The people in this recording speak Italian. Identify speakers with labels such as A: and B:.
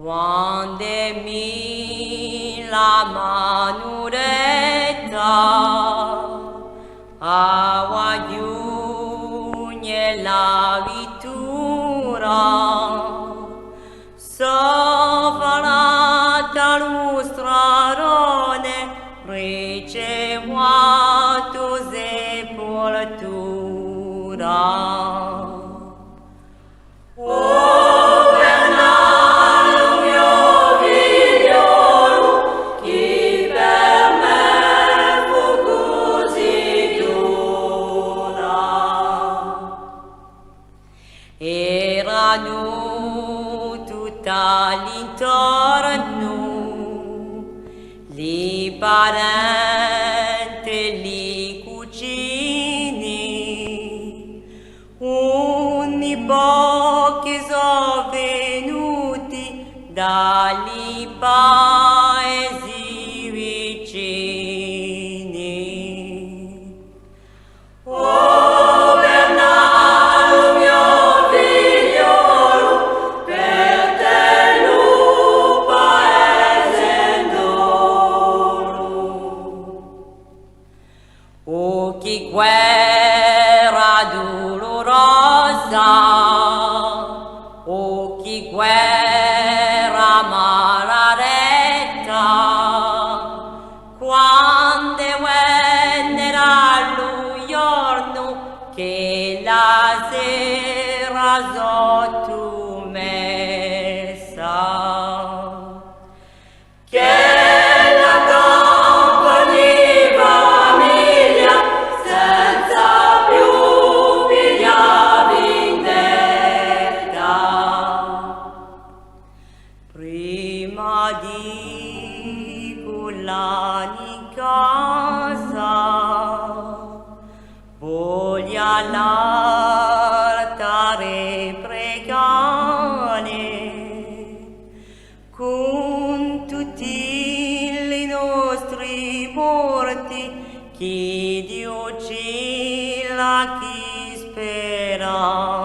A: quando mi la manuretta a la vittura sovrata lustrarone ricevuto sepoltura. Erano tutta l'intorno, li parenti, li cugini, un nipote sono venuti dagli paesi vicini. O che guerra dolorosa, o che guerra malaretta, quando vennera lo giorno che la sera sotto messa. Prima di cullare in casa, voglio all'altare pregare con tutti i nostri morti che Dio ci la chi spera.